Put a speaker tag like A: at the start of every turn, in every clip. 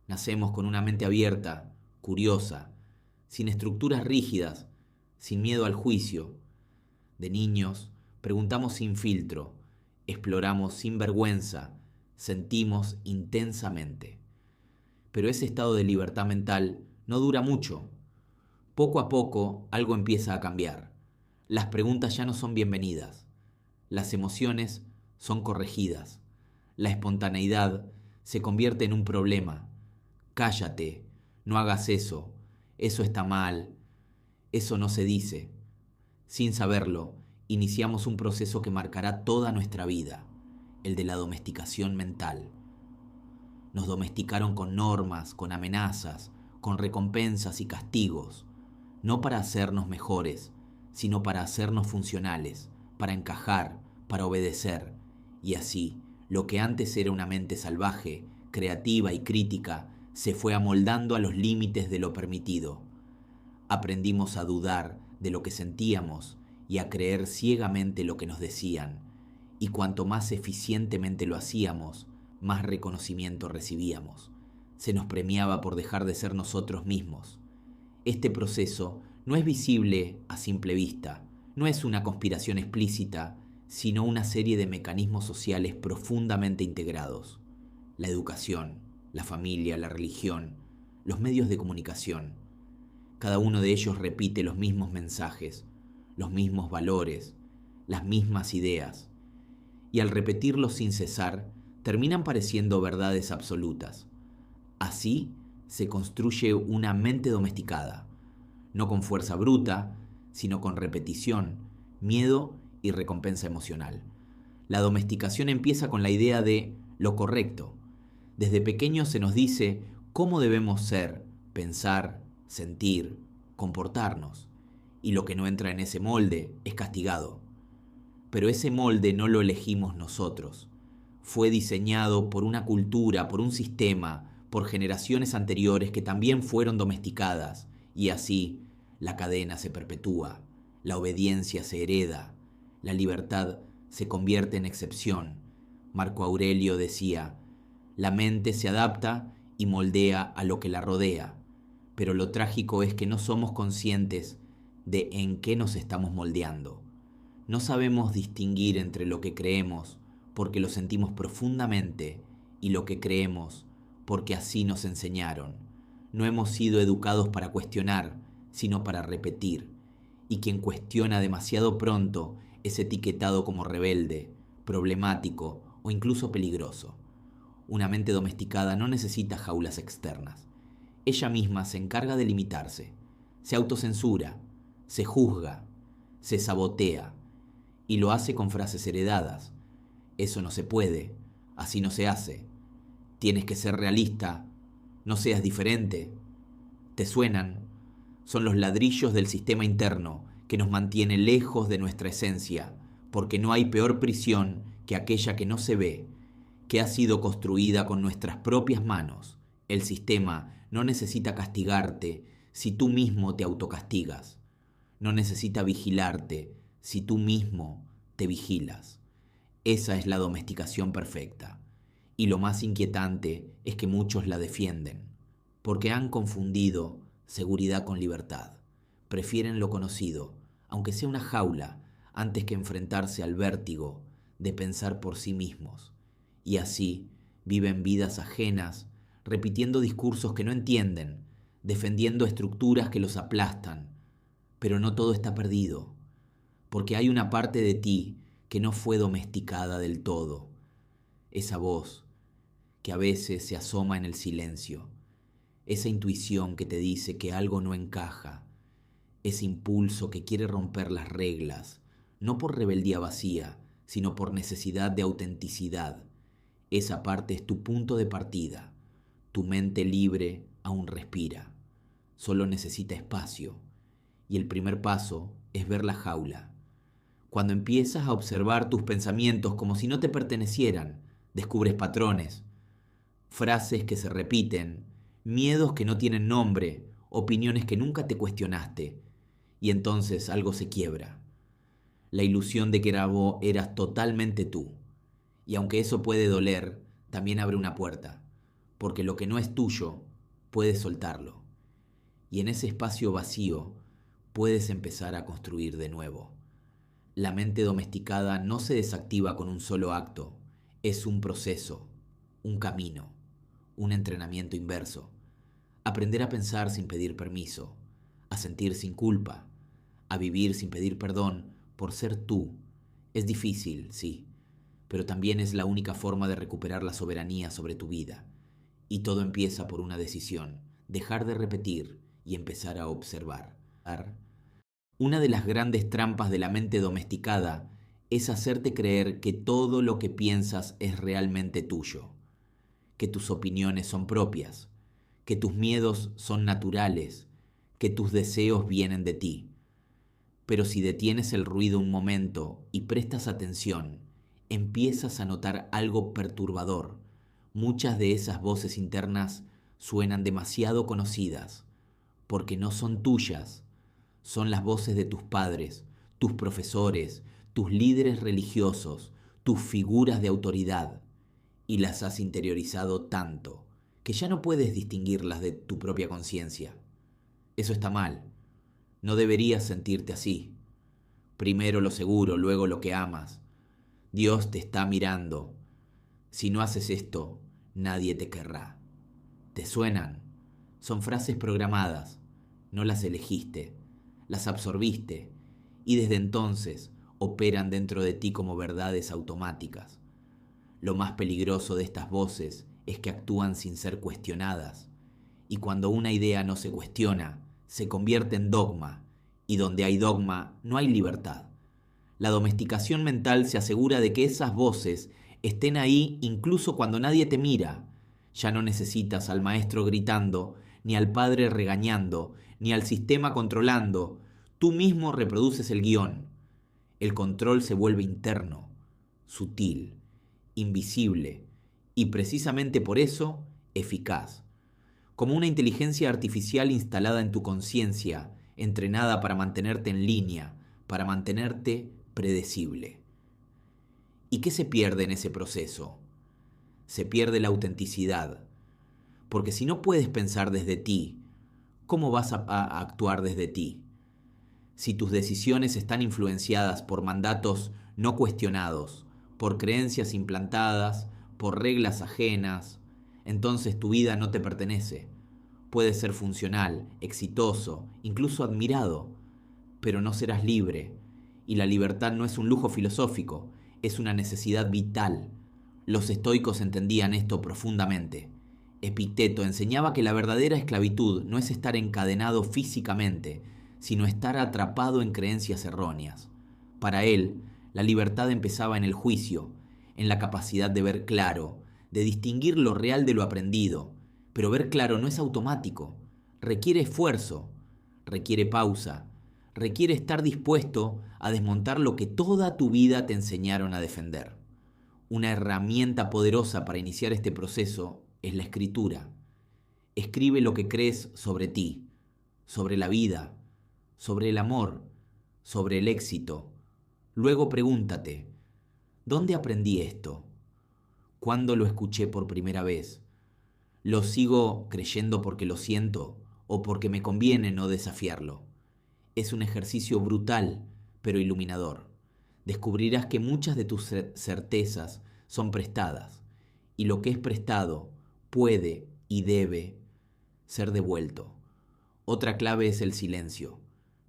A: Nacemos con una mente abierta, curiosa, sin estructuras rígidas, sin miedo al juicio. De niños, preguntamos sin filtro, exploramos sin vergüenza, sentimos intensamente. Pero ese estado de libertad mental no dura mucho. Poco a poco algo empieza a cambiar. Las preguntas ya no son bienvenidas. Las emociones son corregidas. La espontaneidad se convierte en un problema. Cállate, no hagas eso, eso está mal, eso no se dice. Sin saberlo, iniciamos un proceso que marcará toda nuestra vida, el de la domesticación mental. Nos domesticaron con normas, con amenazas, con recompensas y castigos, no para hacernos mejores, sino para hacernos funcionales, para encajar, para obedecer. Y así, lo que antes era una mente salvaje, creativa y crítica, se fue amoldando a los límites de lo permitido. Aprendimos a dudar de lo que sentíamos y a creer ciegamente lo que nos decían, y cuanto más eficientemente lo hacíamos, más reconocimiento recibíamos. Se nos premiaba por dejar de ser nosotros mismos. Este proceso no es visible a simple vista, no es una conspiración explícita, sino una serie de mecanismos sociales profundamente integrados. La educación, la familia, la religión, los medios de comunicación. Cada uno de ellos repite los mismos mensajes, los mismos valores, las mismas ideas. Y al repetirlos sin cesar, terminan pareciendo verdades absolutas. Así se construye una mente domesticada, no con fuerza bruta, sino con repetición, miedo y recompensa emocional. La domesticación empieza con la idea de lo correcto. Desde pequeños se nos dice cómo debemos ser, pensar, sentir, comportarnos, y lo que no entra en ese molde es castigado. Pero ese molde no lo elegimos nosotros. Fue diseñado por una cultura, por un sistema, por generaciones anteriores que también fueron domesticadas, y así la cadena se perpetúa, la obediencia se hereda, la libertad se convierte en excepción. Marco Aurelio decía: la mente se adapta y moldea a lo que la rodea, pero lo trágico es que no somos conscientes de en qué nos estamos moldeando. No sabemos distinguir entre lo que creemos porque lo sentimos profundamente y lo que creemos porque así nos enseñaron. No hemos sido educados para cuestionar, sino para repetir, y quien cuestiona demasiado pronto es etiquetado como rebelde, problemático o incluso peligroso. Una mente domesticada no necesita jaulas externas. Ella misma se encarga de limitarse, se autocensura, se juzga, se sabotea, y lo hace con frases heredadas. Eso no se puede, así no se hace. Tienes que ser realista, no seas diferente. ¿Te suenan? Son los ladrillos del sistema interno que nos mantiene lejos de nuestra esencia, porque no hay peor prisión que aquella que no se ve, que ha sido construida con nuestras propias manos. El sistema no necesita castigarte si tú mismo te autocastigas. No necesita vigilarte si tú mismo te vigilas. Esa es la domesticación perfecta. Y lo más inquietante es que muchos la defienden, porque han confundido seguridad con libertad. Prefieren lo conocido, aunque sea una jaula, antes que enfrentarse al vértigo de pensar por sí mismos. Y así viven vidas ajenas, repitiendo discursos que no entienden, defendiendo estructuras que los aplastan. Pero no todo está perdido, porque hay una parte de ti que no fue domesticada del todo. Esa voz que a veces se asoma en el silencio, esa intuición que te dice que algo no encaja, ese impulso que quiere romper las reglas, no por rebeldía vacía, sino por necesidad de autenticidad. Esa parte es tu punto de partida. Tu mente libre aún respira. Solo necesita espacio. Y el primer paso es ver la jaula. Cuando empiezas a observar tus pensamientos como si no te pertenecieran, descubres patrones, frases que se repiten, miedos que no tienen nombre, opiniones que nunca te cuestionaste. Y entonces algo se quiebra. La ilusión de que eras totalmente tú. Y aunque eso puede doler, también abre una puerta. porque lo que no es tuyo, puedes soltarlo. Y en ese espacio vacío, puedes empezar a construir de nuevo. La mente domesticada no se desactiva con un solo acto, es un proceso, un camino, un entrenamiento inverso. Aprender a pensar sin pedir permiso, a sentir sin culpa, a vivir sin pedir perdón por ser tú. Es difícil, sí, pero también es la única forma de recuperar la soberanía sobre tu vida. Y todo empieza por una decisión, dejar de repetir y empezar a observar. Una de las grandes trampas de la mente domesticada es hacerte creer que todo lo que piensas es realmente tuyo, que tus opiniones son propias, que tus miedos son naturales, que tus deseos vienen de ti. Pero si detienes el ruido un momento y prestas atención, empiezas a notar algo perturbador. Muchas de esas voces internas suenan demasiado conocidas, porque no son tuyas. Son las voces de tus padres, tus profesores, tus líderes religiosos, tus figuras de autoridad. Y las has interiorizado tanto que ya no puedes distinguirlas de tu propia conciencia. Eso está mal. No deberías sentirte así. Primero lo seguro, luego lo que amas. Dios te está mirando. Si no haces esto, nadie te querrá. ¿Te suenan? Son frases programadas. No las elegiste, las absorbiste y desde entonces operan dentro de ti como verdades automáticas. Lo más peligroso de estas voces es que actúan sin ser cuestionadas. Y cuando una idea no se cuestiona, se convierte en dogma. Y donde hay dogma, no hay libertad. La domesticación mental se asegura de que esas voces estén ahí incluso cuando nadie te mira. Ya no necesitas al maestro gritando, ni al padre regañando, ni al sistema controlando. Tú mismo reproduces el guión. El control se vuelve interno, sutil, invisible y precisamente por eso eficaz. Como una inteligencia artificial instalada en tu conciencia, entrenada para mantenerte en línea, para mantenerte predecible. ¿Y qué se pierde en ese proceso? Se pierde la autenticidad, porque si no puedes pensar desde ti, ¿cómo vas a actuar desde ti? Si tus decisiones están influenciadas por mandatos no cuestionados, por creencias implantadas, por reglas ajenas, entonces tu vida no te pertenece. Puedes ser funcional, exitoso, incluso admirado, pero no serás libre. Y la libertad no es un lujo filosófico, es una necesidad vital. Los estoicos entendían esto profundamente. Epicteto enseñaba que la verdadera esclavitud no es estar encadenado físicamente, sino estar atrapado en creencias erróneas. Para él, la libertad empezaba en el juicio, en la capacidad de ver claro, de distinguir lo real de lo aprendido. Pero ver claro no es automático, requiere esfuerzo, requiere pausa, requiere estar dispuesto a desmontar lo que toda tu vida te enseñaron a defender. Una herramienta poderosa para iniciar este proceso es la escritura. Escribe lo que crees sobre ti, sobre la vida, sobre el amor, sobre el éxito. Luego pregúntate, ¿dónde aprendí esto? ¿Cuándo lo escuché por primera vez? ¿Lo sigo creyendo porque lo siento o porque me conviene no desafiarlo? Es un ejercicio brutal, pero iluminador. Descubrirás que muchas de tus certezas son prestadas, y lo que es prestado puede y debe ser devuelto. Otra clave es el silencio,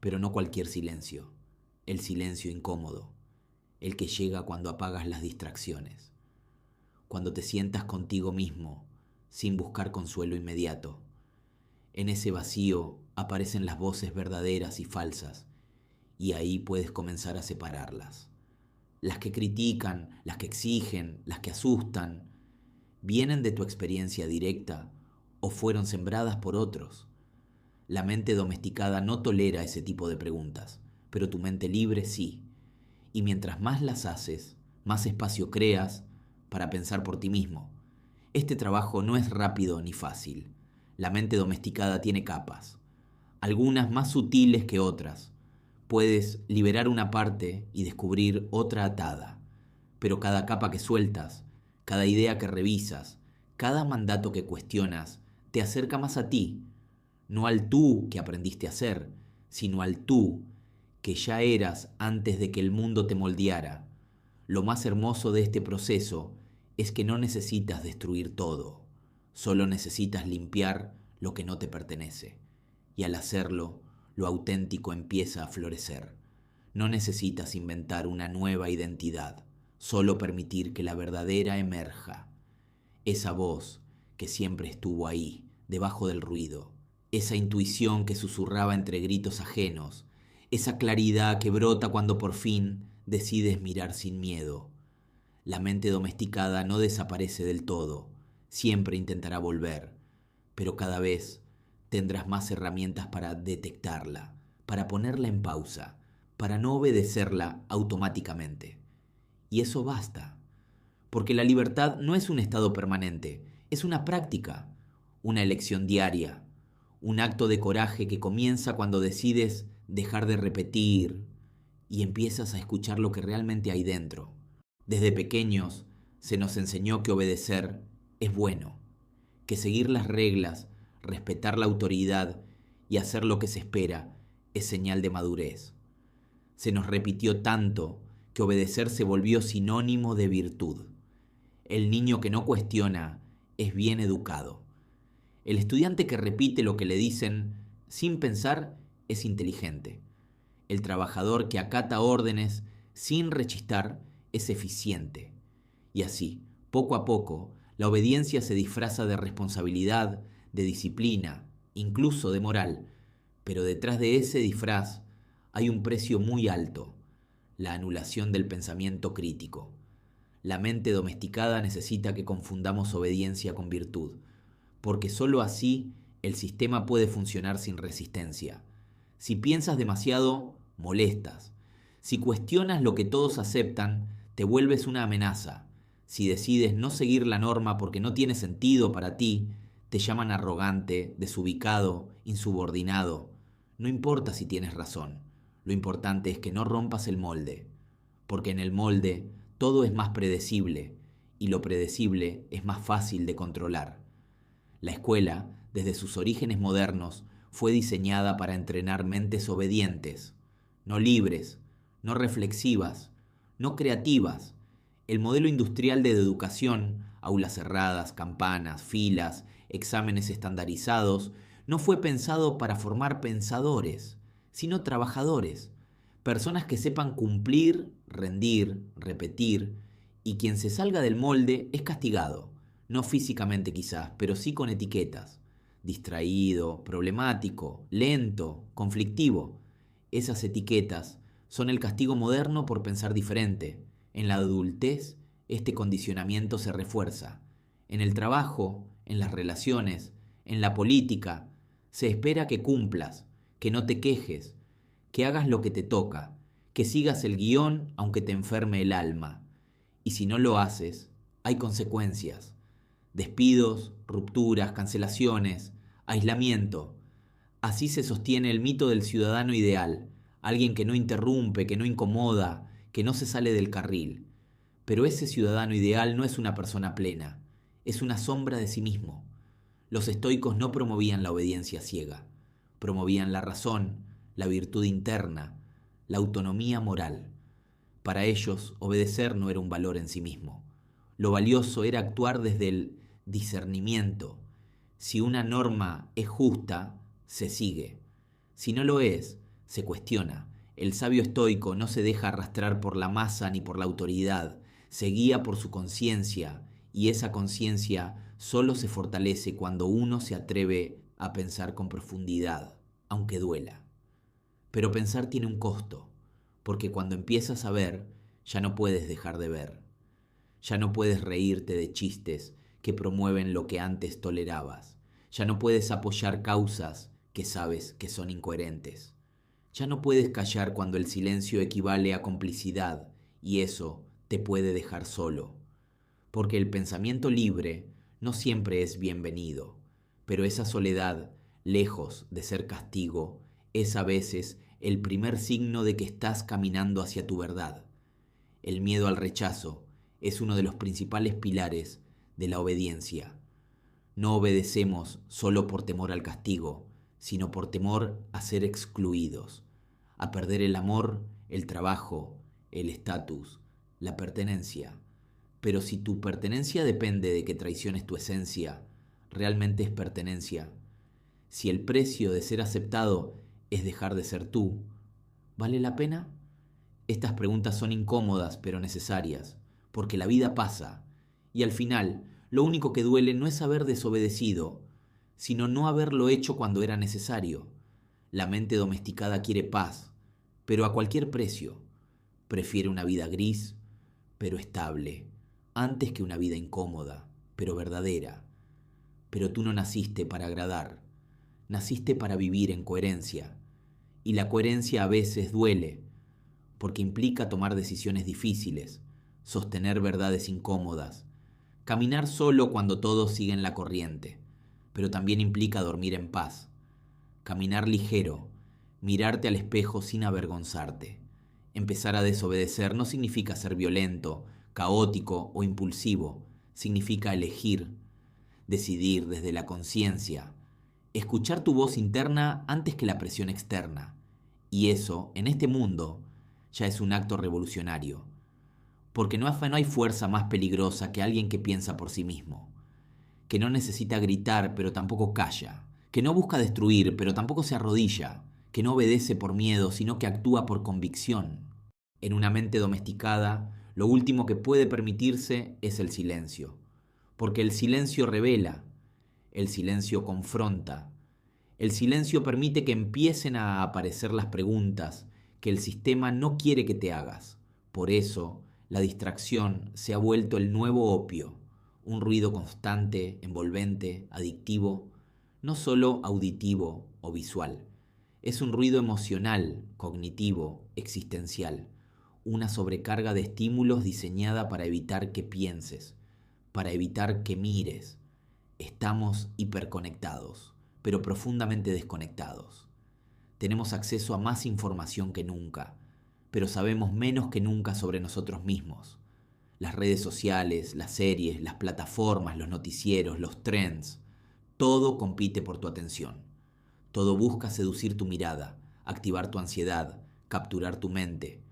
A: pero no cualquier silencio, el silencio incómodo, el que llega cuando apagas las distracciones, cuando te sientas contigo mismo sin buscar consuelo inmediato. En ese vacío aparecen las voces verdaderas y falsas, y ahí puedes comenzar a separarlas. Las que critican, las que exigen, las que asustan, ¿vienen de tu experiencia directa o fueron sembradas por otros? La mente domesticada no tolera ese tipo de preguntas, pero tu mente libre sí. Y mientras más las haces, más espacio creas para pensar por ti mismo. Este trabajo no es rápido ni fácil. La mente domesticada tiene capas, algunas más sutiles que otras. Puedes liberar una parte y descubrir otra atada, pero cada capa que sueltas, cada idea que revisas, Cada mandato que cuestionas te acerca más a ti, no al tú que aprendiste a ser, sino al tú que ya eras antes de que el mundo te moldeara. Lo más hermoso de este proceso es que no necesitas destruir todo, solo necesitas limpiar lo que no te pertenece. Y al hacerlo, lo auténtico empieza a florecer. No necesitas inventar una nueva identidad, solo permitir que la verdadera emerja. Esa voz que siempre estuvo ahí, debajo del ruido, esa intuición que susurraba entre gritos ajenos, esa claridad que brota cuando por fin decides mirar sin miedo. La mente domesticada no desaparece del todo, siempre intentará volver, pero cada vez tendrás más herramientas para detectarla, para ponerla en pausa, para no obedecerla automáticamente. Y eso basta, porque la libertad no es un estado permanente, es una práctica, una elección diaria, un acto de coraje que comienza cuando decides dejar de repetir y empiezas a escuchar lo que realmente hay dentro. Desde pequeños se nos enseñó que obedecer es bueno, que seguir las reglas, respetar la autoridad y hacer lo que se espera es señal de madurez. Se nos repitió tanto que obedecer se volvió sinónimo de virtud. El niño que no cuestiona es bien educado. El estudiante que repite lo que le dicen sin pensar es inteligente. El trabajador que acata órdenes sin rechistar es eficiente. Y así, poco a poco, la obediencia se disfraza de responsabilidad, de disciplina, incluso de moral. Pero detrás de ese disfraz hay un precio muy alto: la anulación del pensamiento crítico. La mente domesticada necesita que confundamos obediencia con virtud, porque sólo así el sistema puede funcionar sin resistencia. Si piensas demasiado, molestas. Si cuestionas lo que todos aceptan, te vuelves una amenaza. Si decides no seguir la norma porque no tiene sentido para ti, te llaman arrogante, desubicado, insubordinado. No importa si tienes razón, lo importante es que no rompas el molde, porque en el molde todo es más predecible y lo predecible es más fácil de controlar. La escuela, desde sus orígenes modernos, fue diseñada para entrenar mentes obedientes, no libres, no reflexivas, no creativas. El modelo industrial de educación, aulas cerradas, campanas, filas, exámenes estandarizados, no fue pensado para formar pensadores, sino trabajadores, personas que sepan cumplir, rendir, repetir, y quien se salga del molde es castigado, no físicamente quizás, pero sí con etiquetas: distraído, problemático, lento, conflictivo. Esas etiquetas son el castigo moderno por pensar diferente. En la adultez, este condicionamiento se refuerza. En el trabajo, en las relaciones, en la política, se espera que cumplas, que no te quejes, que hagas lo que te toca, que sigas el guión aunque te enferme el alma. Y si no lo haces, hay consecuencias: despidos, rupturas, cancelaciones, aislamiento. Así se sostiene el mito del ciudadano ideal, alguien que no interrumpe, que no incomoda, que no se sale del carril. Pero ese ciudadano ideal no es una persona plena, es una sombra de sí mismo. Los estoicos no promovían la obediencia ciega, promovían la razón, la virtud interna, la autonomía moral. Para ellos, obedecer no era un valor en sí mismo. Lo valioso era actuar desde el discernimiento. Si una norma es justa, se sigue. Si no lo es, se cuestiona. El sabio estoico no se deja arrastrar por la masa ni por la autoridad, se guía por su conciencia, y esa conciencia solo se fortalece cuando uno se atreve a pensar con profundidad, aunque duela. Pero pensar tiene un costo, porque cuando empiezas a ver, ya no puedes dejar de ver. Ya no puedes reírte de chistes que promueven lo que antes tolerabas. Ya no puedes apoyar causas que sabes que son incoherentes. Ya no puedes callar cuando el silencio equivale a complicidad, y eso te puede dejar solo. Porque el pensamiento libre no siempre es bienvenido, pero esa soledad, lejos de ser castigo, es a veces el primer signo de que estás caminando hacia tu verdad. El miedo al rechazo es uno de los principales pilares de la obediencia. No obedecemos solo por temor al castigo, sino por temor a ser excluidos, a perder el amor, el trabajo, el estatus, la pertenencia. Pero si tu pertenencia depende de que traiciones tu esencia, realmente es pertenencia. Si el precio de ser aceptado es dejar de ser tú, ¿vale la pena? Estas preguntas son incómodas pero necesarias, porque la vida pasa, y al final lo único que duele no es haber desobedecido, sino no haberlo hecho cuando era necesario. La mente domesticada quiere paz, pero a cualquier precio. Prefiere una vida gris, pero estable, antes que una vida incómoda, pero verdadera. Pero tú no naciste para agradar, naciste para vivir en coherencia, y la coherencia a veces duele, porque implica tomar decisiones difíciles, sostener verdades incómodas, caminar solo cuando todos siguen la corriente, pero también implica dormir en paz, caminar ligero, mirarte al espejo sin avergonzarte. Empezar a desobedecer no significa ser violento, caótico o impulsivo, significa elegir, decidir desde la conciencia, escuchar tu voz interna antes que la presión externa. Y eso, en este mundo, ya es un acto revolucionario, porque no hay fuerza más peligrosa que alguien que piensa por sí mismo, que no necesita gritar pero tampoco calla, que no busca destruir pero tampoco se arrodilla, que no obedece por miedo sino que actúa por convicción. En una mente domesticada, lo último que puede permitirse es el silencio, porque el silencio revela, el silencio confronta, el silencio permite que empiecen a aparecer las preguntas que el sistema no quiere que te hagas. Por eso, la distracción se ha vuelto el nuevo opio, un ruido constante, envolvente, adictivo, no solo auditivo o visual. Es un ruido emocional, cognitivo, existencial, una sobrecarga de estímulos diseñada para evitar que pienses, para evitar que mires. Estamos hiperconectados, pero profundamente desconectados. Tenemos acceso a más información que nunca, pero sabemos menos que nunca sobre nosotros mismos. Las redes sociales, las series, las plataformas, los noticieros, los trends, todo compite por tu atención. Todo busca seducir tu mirada, activar tu ansiedad, capturar tu mente.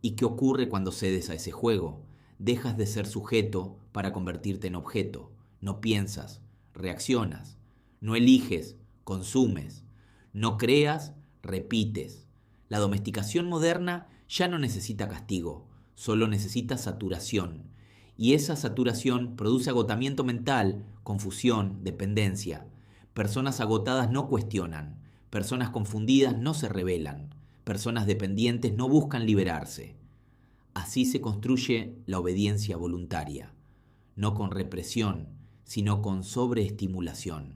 A: ¿Y qué ocurre cuando cedes a ese juego? Dejas de ser sujeto para convertirte en objeto. No piensas, reaccionas. No eliges, consumes. No creas, repites. La domesticación moderna ya no necesita castigo, solo necesita saturación. Y esa saturación produce agotamiento mental, confusión, dependencia. Personas agotadas no cuestionan, personas confundidas no se rebelan, personas dependientes no buscan liberarse. Así se construye la obediencia voluntaria, no con represión, sino con sobreestimulación.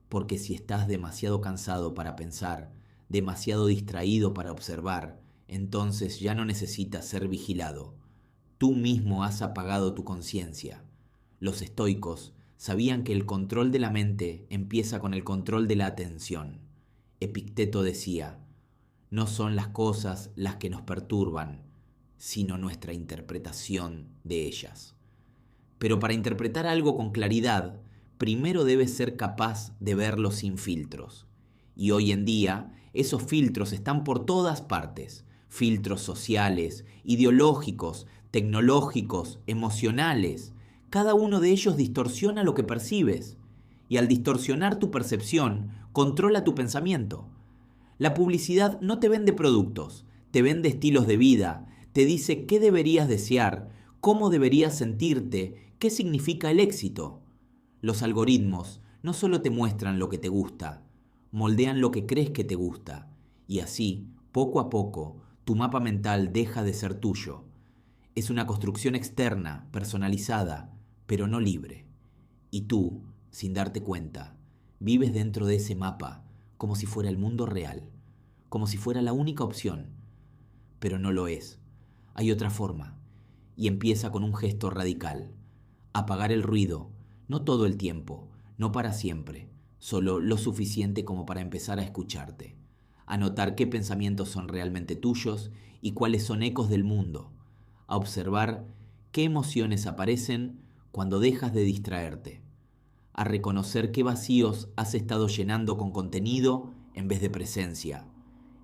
A: Porque si estás demasiado cansado para pensar, demasiado distraído para observar, entonces ya no necesitas ser vigilado. Tú mismo has apagado tu conciencia. Los estoicos sabían que el control de la mente empieza con el control de la atención. Epicteto decía, no son las cosas las que nos perturban, sino nuestra interpretación de ellas. Pero para interpretar algo con claridad, primero debes ser capaz de verlo sin filtros. Y hoy en día, esos filtros están por todas partes. Filtros sociales, ideológicos, tecnológicos, emocionales. Cada uno de ellos distorsiona lo que percibes. Y al distorsionar tu percepción, controla tu pensamiento. La publicidad no te vende productos, te vende estilos de vida, te dice qué deberías desear, cómo deberías sentirte, qué significa el éxito. Los algoritmos no solo te muestran lo que te gusta, moldean lo que crees que te gusta, y así, poco a poco, tu mapa mental deja de ser tuyo. Es una construcción externa, personalizada, pero no libre. Y tú, sin darte cuenta, vives dentro de ese mapa como si fuera el mundo real, como si fuera la única opción, pero no lo es. Hay otra forma, y empieza con un gesto radical. Apagar el ruido, no todo el tiempo, no para siempre, solo lo suficiente como para empezar a escucharte, a notar qué pensamientos son realmente tuyos y cuáles son ecos del mundo, a observar qué emociones aparecen cuando dejas de distraerte, a reconocer qué vacíos has estado llenando con contenido en vez de presencia.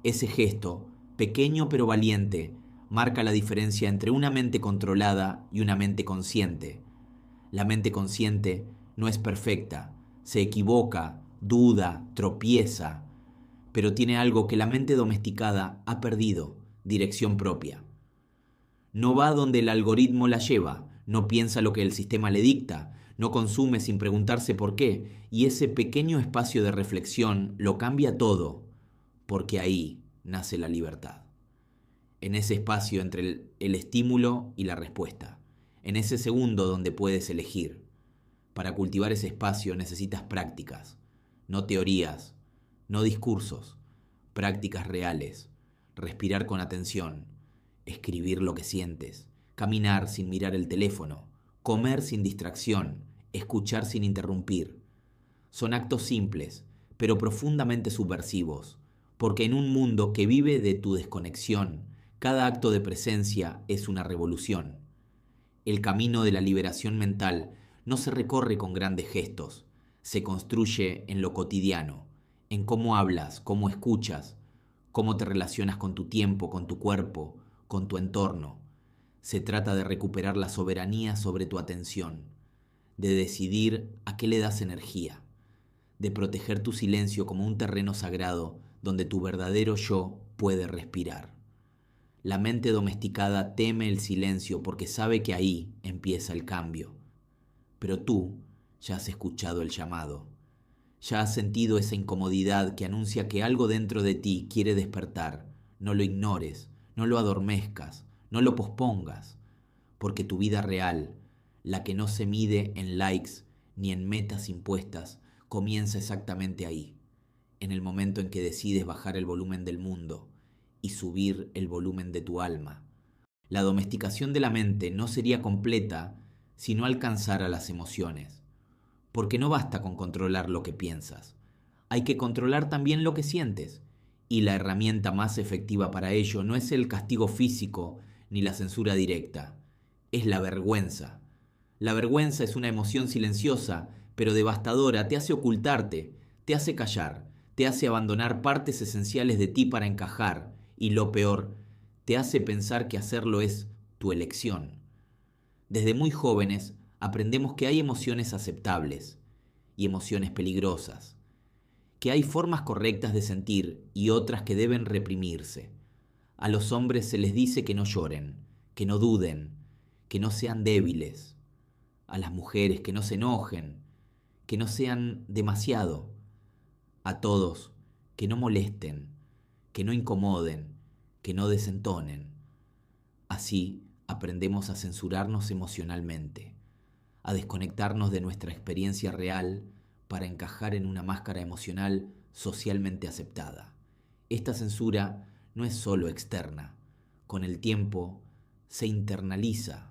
A: Ese gesto, pequeño pero valiente, marca la diferencia entre una mente controlada y una mente consciente. La mente consciente no es perfecta, se equivoca, duda, tropieza, pero tiene algo que la mente domesticada ha perdido: dirección propia. No va donde el algoritmo la lleva, no piensa lo que el sistema le dicta, no consume sin preguntarse por qué, y ese pequeño espacio de reflexión lo cambia todo, porque ahí nace la libertad. En ese espacio entre el estímulo y la respuesta, en ese segundo donde puedes elegir. Para cultivar ese espacio necesitas prácticas, no teorías, no discursos, prácticas reales, respirar con atención, escribir lo que sientes, caminar sin mirar el teléfono, comer sin distracción, escuchar sin interrumpir. Son actos simples, pero profundamente subversivos, porque en un mundo que vive de tu desconexión, cada acto de presencia es una revolución. El camino de la liberación mental no se recorre con grandes gestos, se construye en lo cotidiano, en cómo hablas, cómo escuchas, cómo te relacionas con tu tiempo, con tu cuerpo, con tu entorno. Se trata de recuperar la soberanía sobre tu atención, de decidir a qué le das energía, de proteger tu silencio como un terreno sagrado donde tu verdadero yo puede respirar. La mente domesticada teme el silencio porque sabe que ahí empieza el cambio. Pero tú ya has escuchado el llamado, ya has sentido esa incomodidad que anuncia que algo dentro de ti quiere despertar. No lo ignores, no lo adormezcas, no lo pospongas, porque tu vida real, la que no se mide en likes ni en metas impuestas, comienza exactamente ahí, en el momento en que decides bajar el volumen del mundo y subir el volumen de tu alma. La domesticación de la mente no sería completa si no alcanzara las emociones, porque no basta con controlar lo que piensas, hay que controlar también lo que sientes, y la herramienta más efectiva para ello no es el castigo físico ni la censura directa, es la vergüenza. La vergüenza es una emoción silenciosa, pero devastadora. Te hace ocultarte, te hace callar, te hace abandonar partes esenciales de ti para encajar, y lo peor, te hace pensar que hacerlo es tu elección. Desde muy jóvenes aprendemos que hay emociones aceptables y emociones peligrosas, que hay formas correctas de sentir y otras que deben reprimirse. A los hombres se les dice que no lloren, que no duden, que no sean débiles. A las mujeres que no se enojen, que no sean demasiado. A todos que no molesten, que no incomoden, que no desentonen. Así aprendemos a censurarnos emocionalmente, a desconectarnos de nuestra experiencia real para encajar en una máscara emocional socialmente aceptada. Esta censura no es solo externa, con el tiempo se internaliza.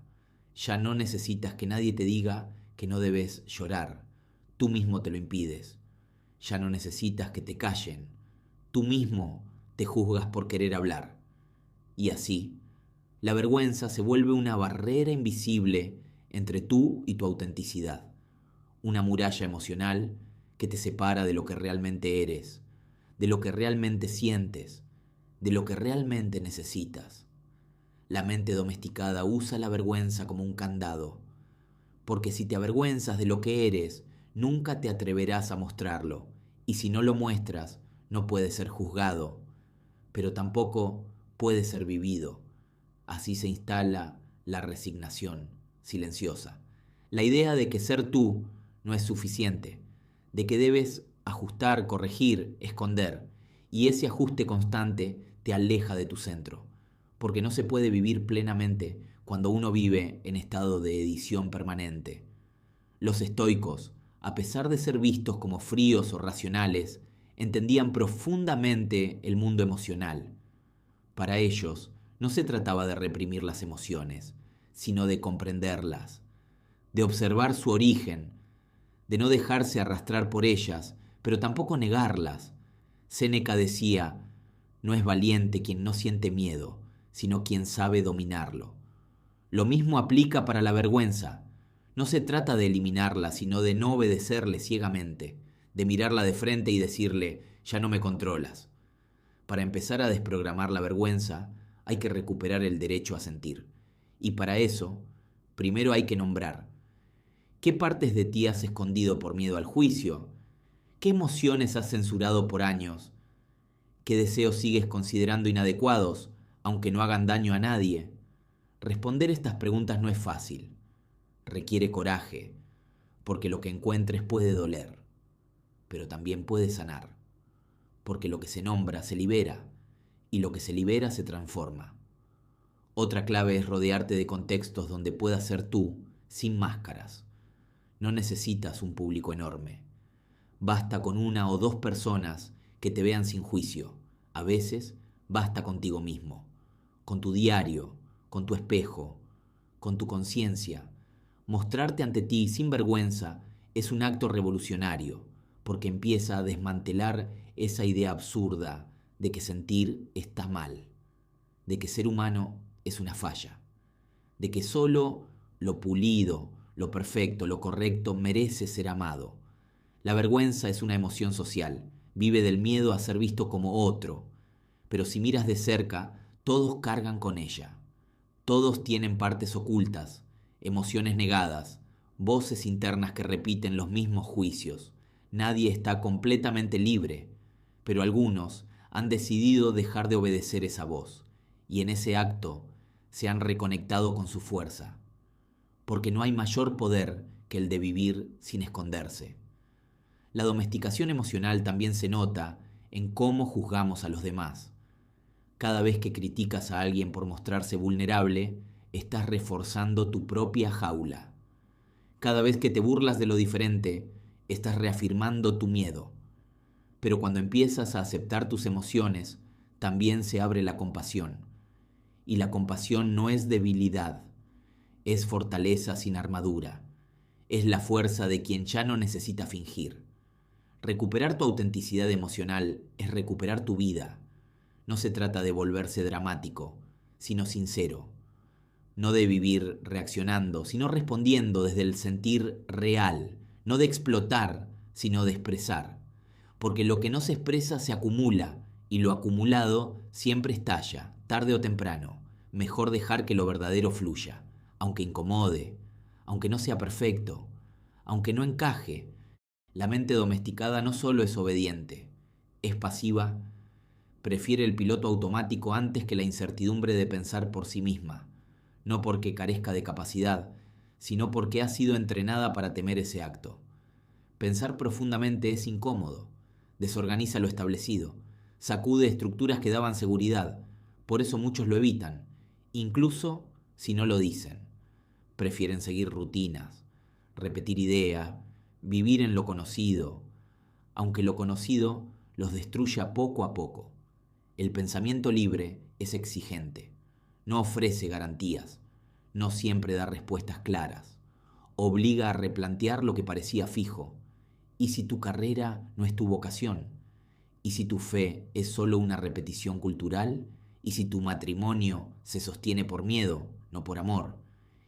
A: Ya no necesitas que nadie te diga que no debes llorar, tú mismo te lo impides. Ya no necesitas que te callen, tú mismo te juzgas por querer hablar. Y así, la vergüenza se vuelve una barrera invisible entre tú y tu autenticidad, una muralla emocional que te separa de lo que realmente eres, de lo que realmente sientes, de lo que realmente necesitas. La mente domesticada usa la vergüenza como un candado, porque si te avergüenzas de lo que eres, nunca te atreverás a mostrarlo, y si no lo muestras, no puede ser juzgado, pero tampoco puede ser vivido. Así se instala la resignación silenciosa. La idea de que ser tú no es suficiente, de que debes ajustar, corregir, esconder, y ese ajuste constante te aleja de tu centro, porque no se puede vivir plenamente cuando uno vive en estado de edición permanente. Los estoicos, a pesar de ser vistos como fríos o racionales, entendían profundamente el mundo emocional. Para ellos, no se trataba de reprimir las emociones, sino de comprenderlas, de observar su origen, de no dejarse arrastrar por ellas, pero tampoco negarlas. Séneca decía, no es valiente quien no siente miedo, sino quien sabe dominarlo. Lo mismo aplica para la vergüenza. No se trata de eliminarla, sino de no obedecerle ciegamente, de mirarla de frente y decirle, ya no me controlas. Para empezar a desprogramar la vergüenza, hay que recuperar el derecho a sentir. Y para eso, primero hay que nombrar. ¿Qué partes de ti has escondido por miedo al juicio? ¿Qué emociones has censurado por años? ¿Qué deseos sigues considerando inadecuados, aunque no hagan daño a nadie? Responder estas preguntas no es fácil. Requiere coraje, porque lo que encuentres puede doler, pero también puede sanar, porque lo que se nombra se libera, y lo que se libera se transforma. Otra clave es rodearte de contextos donde puedas ser tú, sin máscaras. No necesitas un público enorme. Basta con 1 o 2 personas que te vean sin juicio. A veces basta contigo mismo, con tu diario, con tu espejo, con tu conciencia. Mostrarte ante ti sin vergüenza es un acto revolucionario, porque empieza a desmantelar esa idea absurda de que sentir está mal, de que ser humano es una falla, de que solo lo pulido, lo perfecto, lo correcto merece ser amado. La vergüenza es una emoción social, vive del miedo a ser visto como otro, pero si miras de cerca, todos cargan con ella. Todos tienen partes ocultas, emociones negadas, voces internas que repiten los mismos juicios. Nadie está completamente libre, pero algunos han decidido dejar de obedecer esa voz, y en ese acto se han reconectado con su fuerza, porque no hay mayor poder que el de vivir sin esconderse. La domesticación emocional también se nota en cómo juzgamos a los demás. Cada vez que criticas a alguien por mostrarse vulnerable, estás reforzando tu propia jaula. Cada vez que te burlas de lo diferente, estás reafirmando tu miedo. Pero cuando empiezas a aceptar tus emociones, también se abre la compasión. Y la compasión no es debilidad, es fortaleza sin armadura. Es la fuerza de quien ya no necesita fingir. Recuperar tu autenticidad emocional es recuperar tu vida. No se trata de volverse dramático, sino sincero. No de vivir reaccionando, sino respondiendo desde el sentir real. No de explotar, sino de expresar. Porque lo que no se expresa se acumula, y lo acumulado siempre estalla, tarde o temprano. Mejor dejar que lo verdadero fluya, aunque incomode, aunque no sea perfecto, aunque no encaje. La mente domesticada no solo es obediente, es pasiva. Prefiere el piloto automático antes que la incertidumbre de pensar por sí misma, no porque carezca de capacidad, sino porque ha sido entrenada para temer ese acto. Pensar profundamente es incómodo, desorganiza lo establecido, sacude estructuras que daban seguridad, por eso muchos lo evitan, incluso si no lo dicen. Prefieren seguir rutinas, repetir ideas, vivir en lo conocido, aunque lo conocido los destruya poco a poco. El pensamiento libre es exigente, no ofrece garantías, no siempre da respuestas claras, obliga a replantear lo que parecía fijo. ¿Y si tu carrera no es tu vocación? ¿Y si tu fe es solo una repetición cultural? ¿Y si tu matrimonio se sostiene por miedo, no por amor?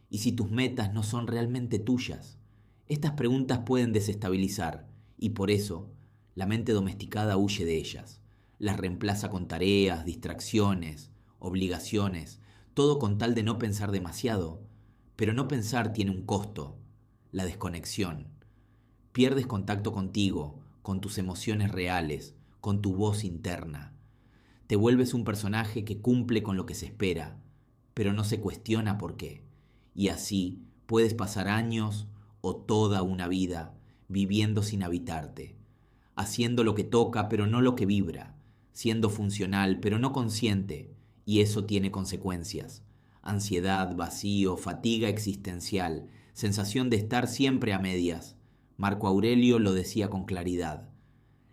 A: ¿Y si tus metas no son realmente tuyas? Estas preguntas pueden desestabilizar y por eso la mente domesticada huye de ellas. Las reemplaza con tareas, distracciones, obligaciones, todo con tal de no pensar demasiado. Pero no pensar tiene un costo, la desconexión. Pierdes contacto contigo, con tus emociones reales, con tu voz interna. Te vuelves un personaje que cumple con lo que se espera, pero no se cuestiona por qué. Y así puedes pasar años o toda una vida viviendo sin habitarte, haciendo lo que toca pero no lo que vibra, siendo funcional pero no consciente, y eso tiene consecuencias. Ansiedad, vacío, fatiga existencial, sensación de estar siempre a medias. Marco Aurelio lo decía con claridad.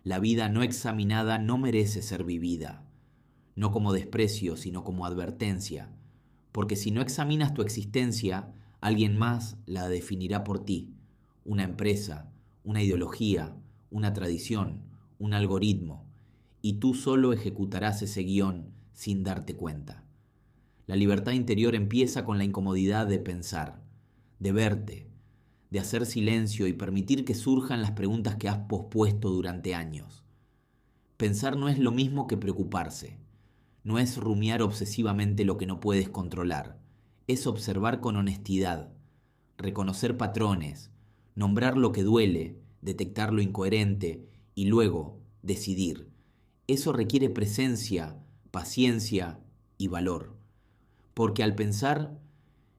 A: La vida no examinada no merece ser vivida, no como desprecio, sino como advertencia, porque si no examinas tu existencia, alguien más la definirá por ti, una empresa, una ideología, una tradición, un algoritmo, y tú solo ejecutarás ese guión sin darte cuenta. La libertad interior empieza con la incomodidad de pensar, de verte, de hacer silencio y permitir que surjan las preguntas que has pospuesto durante años. Pensar no es lo mismo que preocuparse. No es rumiar obsesivamente lo que no puedes controlar. Es observar con honestidad, reconocer patrones, nombrar lo que duele, detectar lo incoherente y luego decidir. Eso requiere presencia, paciencia y valor. Porque al pensar,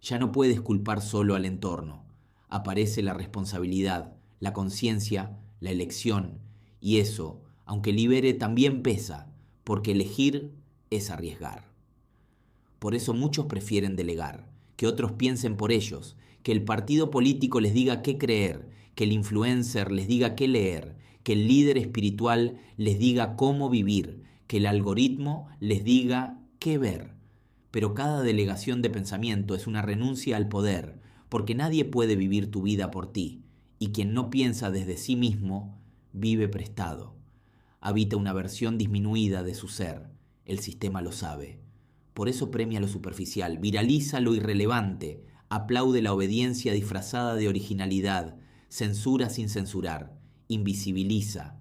A: ya no puedes culpar solo al entorno. Aparece la responsabilidad, la conciencia, la elección. Y eso, aunque libere, también pesa, porque elegir es arriesgar. Por eso muchos prefieren delegar, que otros piensen por ellos, que el partido político les diga qué creer, que el influencer les diga qué leer, que el líder espiritual les diga cómo vivir, que el algoritmo les diga qué ver. Pero cada delegación de pensamiento es una renuncia al poder, porque nadie puede vivir tu vida por ti, y quien no piensa desde sí mismo, vive prestado. Habita una versión disminuida de su ser, el sistema lo sabe. Por eso premia lo superficial, viraliza lo irrelevante, aplaude la obediencia disfrazada de originalidad, censura sin censurar, invisibiliza.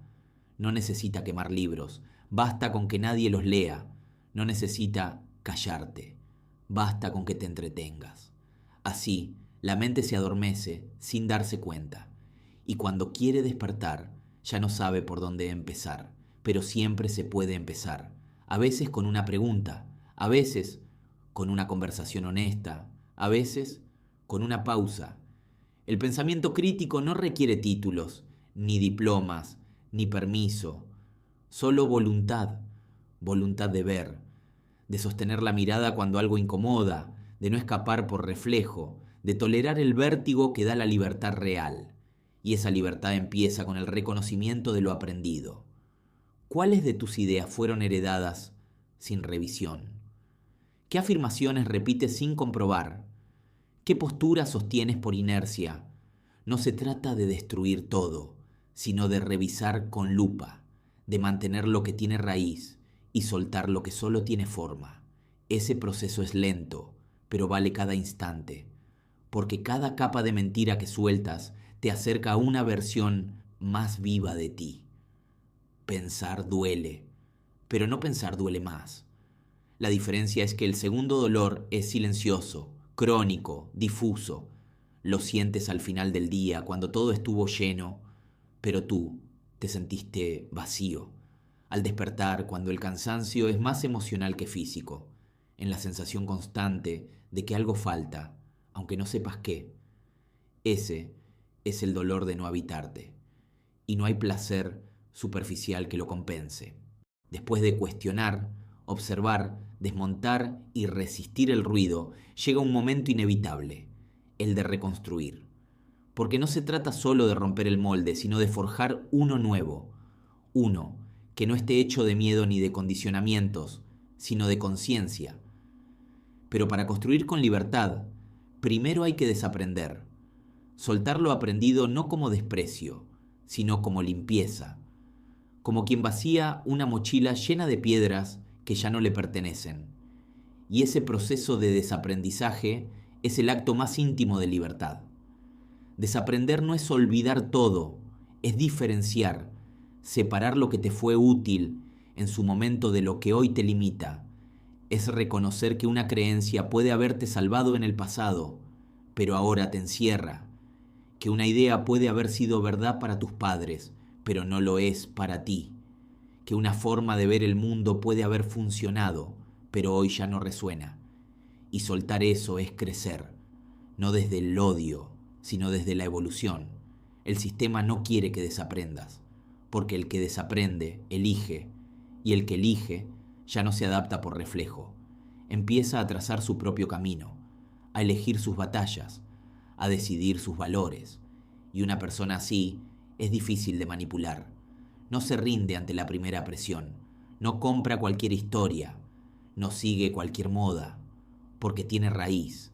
A: No necesita quemar libros, basta con que nadie los lea, no necesita callarte, basta con que te entretengas. Así, la mente se adormece sin darse cuenta, y cuando quiere despertar, ya no sabe por dónde empezar, pero siempre se puede empezar, a veces con una pregunta, a veces con una conversación honesta, a veces con una pausa. El pensamiento crítico no requiere títulos, ni diplomas, ni permiso, solo voluntad, voluntad de ver, de sostener la mirada cuando algo incomoda, de no escapar por reflejo, de tolerar el vértigo que da la libertad real. Y esa libertad empieza con el reconocimiento de lo aprendido. ¿Cuáles de tus ideas fueron heredadas sin revisión? ¿Qué afirmaciones repites sin comprobar? ¿Qué posturas sostienes por inercia? No se trata de destruir todo, sino de revisar con lupa, de mantener lo que tiene raíz y soltar lo que solo tiene forma. Ese proceso es lento, pero vale cada instante, porque cada capa de mentira que sueltas te acerca a una versión más viva de ti. Pensar duele, pero no pensar duele más. La diferencia es que el segundo dolor es silencioso, crónico, difuso. Lo sientes al final del día, cuando todo estuvo lleno, pero tú te sentiste vacío. Al despertar, cuando el cansancio es más emocional que físico, en la sensación constante de que algo falta, aunque no sepas qué. Ese es el dolor de no habitarte, y no hay placer superficial que lo compense. Después de cuestionar, observar, desmontar y resistir el ruido, llega un momento inevitable, el de reconstruir. Porque no se trata solo de romper el molde, sino de forjar uno nuevo, uno que no esté hecho de miedo ni de condicionamientos, sino de conciencia. Pero para construir con libertad, primero hay que desaprender, soltar lo aprendido no como desprecio, sino como limpieza, como quien vacía una mochila llena de piedras que ya no le pertenecen. Y ese proceso de desaprendizaje es el acto más íntimo de libertad. Desaprender no es olvidar todo, es diferenciar, separar lo que te fue útil en su momento de lo que hoy te limita. Es reconocer que una creencia puede haberte salvado en el pasado, pero ahora te encierra. Que una idea puede haber sido verdad para tus padres, pero no lo es para ti. Que una forma de ver el mundo puede haber funcionado, pero hoy ya no resuena. Y soltar eso es crecer, no desde el odio, sino desde la evolución. El sistema no quiere que desaprendas, porque el que desaprende, elige, y el que elige ya no se adapta por reflejo. Empieza a trazar su propio camino, a elegir sus batallas, a decidir sus valores. Y una persona así es difícil de manipular. No se rinde ante la primera presión, no compra cualquier historia, no sigue cualquier moda, porque tiene raíz,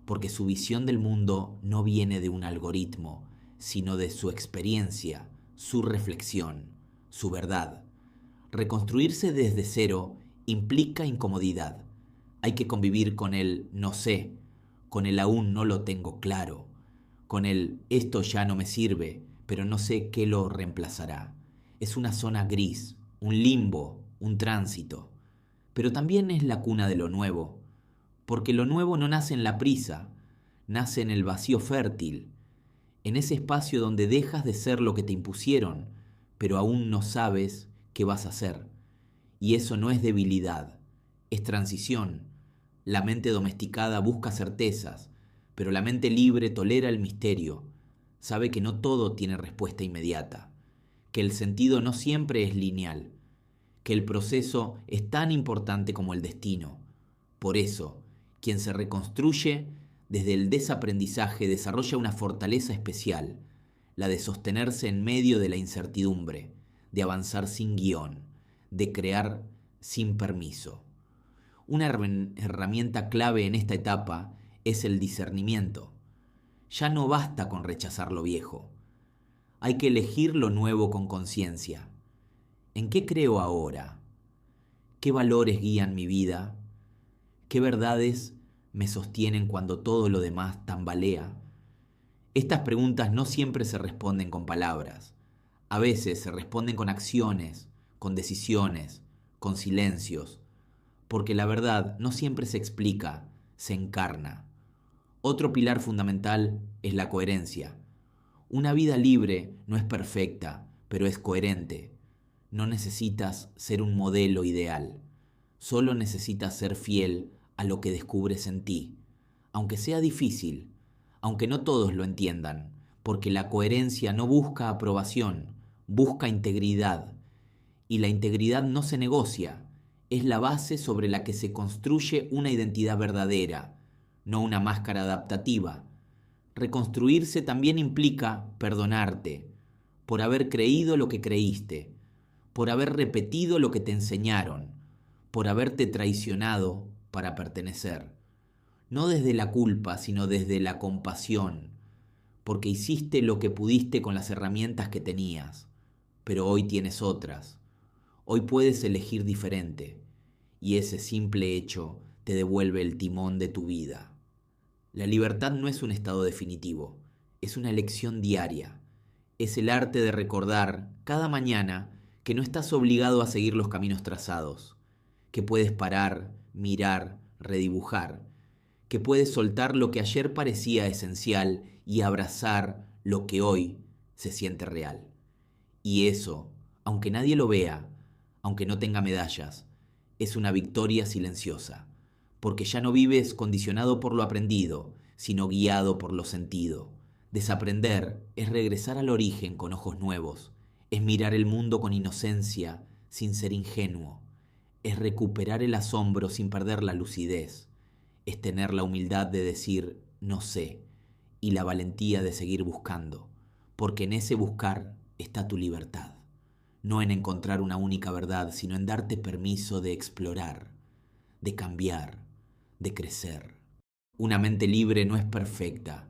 A: porque su visión del mundo no viene de un algoritmo, sino de su experiencia, su reflexión, su verdad. Reconstruirse desde cero implica incomodidad. Hay que convivir con el no sé, con el aún no lo tengo claro, con el esto ya no me sirve, pero no sé qué lo reemplazará. Es una zona gris, un limbo, un tránsito. Pero también es la cuna de lo nuevo, porque lo nuevo no nace en la prisa, nace en el vacío fértil, en ese espacio donde dejas de ser lo que te impusieron, pero aún no sabes qué vas a hacer. Y eso no es debilidad, es transición. La mente domesticada busca certezas, pero la mente libre tolera el misterio. Sabe que no todo tiene respuesta inmediata, que el sentido no siempre es lineal, que el proceso es tan importante como el destino. Por eso, quien se reconstruye desde el desaprendizaje desarrolla una fortaleza especial, la de sostenerse en medio de la incertidumbre, de avanzar sin guión, de crear sin permiso. Una herramienta clave en esta etapa es el discernimiento. Ya no basta con rechazar lo viejo. Hay que elegir lo nuevo con conciencia. ¿En qué creo ahora? ¿Qué valores guían mi vida? ¿Qué verdades me sostienen cuando todo lo demás tambalea? Estas preguntas no siempre se responden con palabras. A veces se responden con acciones, con decisiones, con silencios, porque la verdad no siempre se explica, se encarna. Otro pilar fundamental es la coherencia. Una vida libre no es perfecta, pero es coherente. No necesitas ser un modelo ideal, solo necesitas ser fiel a lo que descubres en ti, aunque sea difícil, aunque no todos lo entiendan, porque la coherencia no busca aprobación, busca integridad, y la integridad no se negocia, es la base sobre la que se construye una identidad verdadera, no una máscara adaptativa. Reconstruirse también implica perdonarte por haber creído lo que creíste, por haber repetido lo que te enseñaron, por haberte traicionado para pertenecer. No desde la culpa, sino desde la compasión, porque hiciste lo que pudiste con las herramientas que tenías, pero hoy tienes otras. Hoy puedes elegir diferente, y ese simple hecho te devuelve el timón de tu vida. La libertad no es un estado definitivo, es una elección diaria. Es el arte de recordar cada mañana que no estás obligado a seguir los caminos trazados, que puedes parar, mirar, redibujar, que puedes soltar lo que ayer parecía esencial y abrazar lo que hoy se siente real. Y eso, aunque nadie lo vea, aunque no tenga medallas, es una victoria silenciosa, porque ya no vives condicionado por lo aprendido, sino guiado por lo sentido. Desaprender es regresar al origen con ojos nuevos, es mirar el mundo con inocencia, sin ser ingenuo, es recuperar el asombro sin perder la lucidez, es tener la humildad de decir no sé y la valentía de seguir buscando, porque en ese buscar está tu libertad, no en encontrar una única verdad, sino en darte permiso de explorar, de cambiar, de crecer. Una mente libre no es perfecta,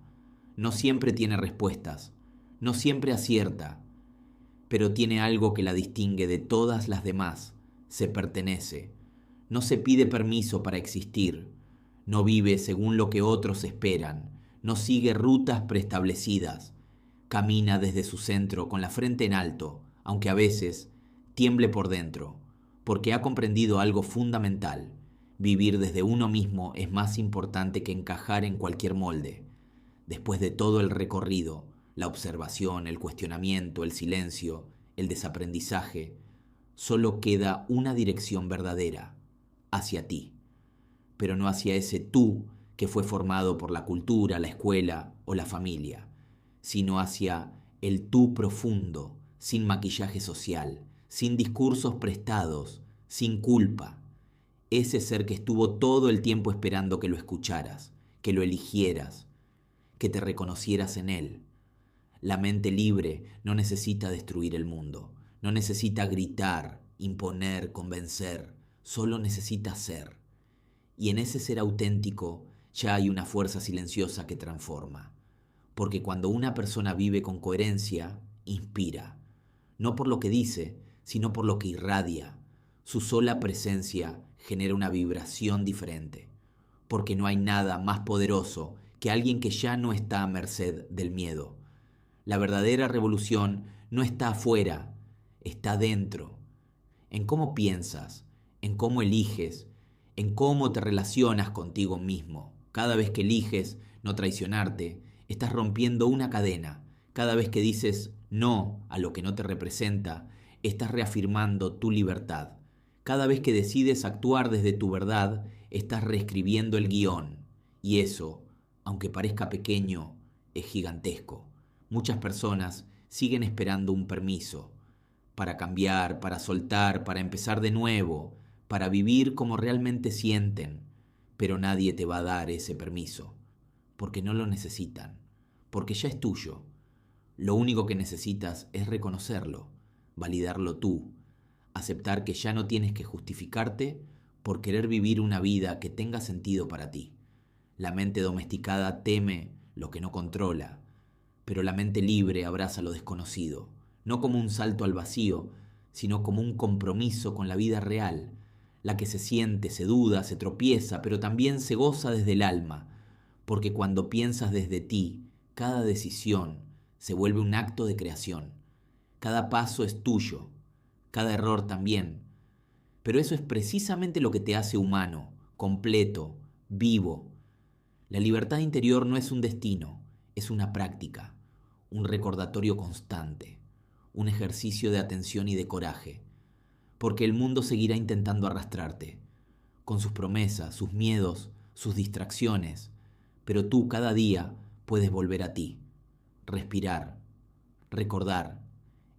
A: no siempre tiene respuestas, no siempre acierta, pero tiene algo que la distingue de todas las demás, se pertenece, no se pide permiso para existir, no vive según lo que otros esperan, no sigue rutas preestablecidas, camina desde su centro con la frente en alto, aunque a veces tiemble por dentro, porque ha comprendido algo fundamental. Vivir desde uno mismo es más importante que encajar en cualquier molde. Después de todo el recorrido, la observación, el cuestionamiento, el silencio, el desaprendizaje, solo queda una dirección verdadera, hacia ti, pero no hacia ese tú que fue formado por la cultura, la escuela o la familia, sino hacia el tú profundo, sin maquillaje social, sin discursos prestados, sin culpa. Ese ser que estuvo todo el tiempo esperando que lo escucharas, que lo eligieras, que te reconocieras en él. La mente libre no necesita destruir el mundo, no necesita gritar, imponer, convencer, solo necesita ser. Y en ese ser auténtico ya hay una fuerza silenciosa que transforma. Porque cuando una persona vive con coherencia, inspira, no por lo que dice, sino por lo que irradia. Su sola presencia genera una vibración diferente, porque no hay nada más poderoso que alguien que ya no está a merced del miedo. La verdadera revolución no está afuera, está dentro, en cómo piensas, en cómo eliges, en cómo te relacionas contigo mismo. Cada vez que eliges no traicionarte, estás rompiendo una cadena. Cada vez que dices no a lo que no te representa, estás reafirmando tu libertad. Cada vez que decides actuar desde tu verdad, estás reescribiendo el guión. Y eso, aunque parezca pequeño, es gigantesco. Muchas personas siguen esperando un permiso para cambiar, para soltar, para empezar de nuevo, para vivir como realmente sienten, pero nadie te va a dar ese permiso, porque no lo necesitan, porque ya es tuyo. Lo único que necesitas es reconocerlo, validarlo tú, aceptar que ya no tienes que justificarte por querer vivir una vida que tenga sentido para ti. La mente domesticada teme lo que no controla, pero la mente libre abraza lo desconocido, no como un salto al vacío, sino como un compromiso con la vida real, la que se siente, se duda, se tropieza, pero también se goza desde el alma, porque cuando piensas desde ti, cada decisión se vuelve un acto de creación. Cada paso es tuyo, cada error también, pero eso es precisamente lo que te hace humano, completo, vivo. La libertad interior no es un destino, es una práctica, un recordatorio constante, un ejercicio de atención y de coraje, porque el mundo seguirá intentando arrastrarte, con sus promesas, sus miedos, sus distracciones, pero tú cada día puedes volver a ti, respirar, recordar,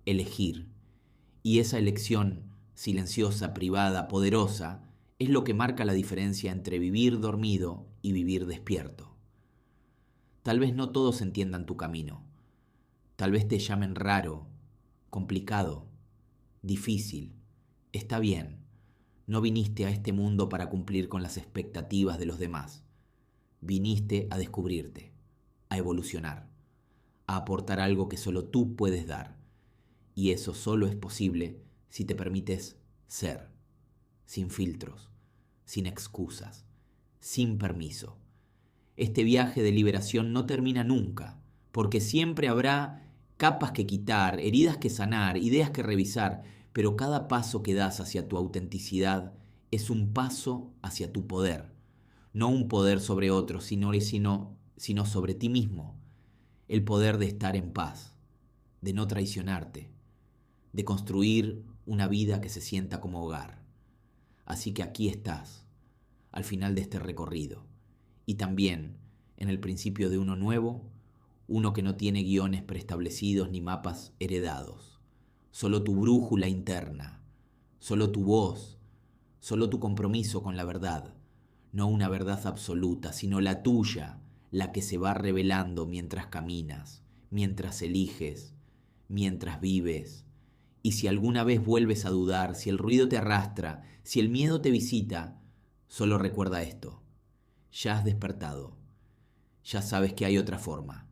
A: elegir, y esa elección silenciosa, privada, poderosa, es lo que marca la diferencia entre vivir dormido y vivir despierto. Tal vez no todos entiendan tu camino. Tal vez te llamen raro, complicado, difícil. Está bien. No viniste a este mundo para cumplir con las expectativas de los demás. Viniste a descubrirte, a evolucionar, a aportar algo que solo tú puedes dar. Y eso solo es posible si te permites ser, sin filtros, sin excusas, sin permiso. Este viaje de liberación no termina nunca, porque siempre habrá capas que quitar, heridas que sanar, ideas que revisar, pero cada paso que das hacia tu autenticidad es un paso hacia tu poder. No un poder sobre otros, sino sobre ti mismo. El poder de estar en paz, de no traicionarte, de construir una vida que se sienta como hogar. Así que aquí estás, al final de este recorrido, y también en el principio de uno nuevo, uno que no tiene guiones preestablecidos ni mapas heredados. Solo tu brújula interna, solo tu voz, solo tu compromiso con la verdad. No una verdad absoluta, sino la tuya, la que se va revelando mientras caminas, mientras eliges, mientras vives. Y si alguna vez vuelves a dudar, si el ruido te arrastra, si el miedo te visita, solo recuerda esto. Ya has despertado. Ya sabes que hay otra forma.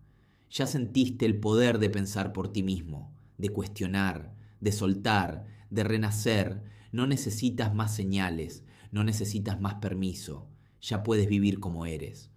A: Ya sentiste el poder de pensar por ti mismo, de cuestionar, de soltar, de renacer. No necesitas más señales, no necesitas más permiso. Ya puedes vivir como eres.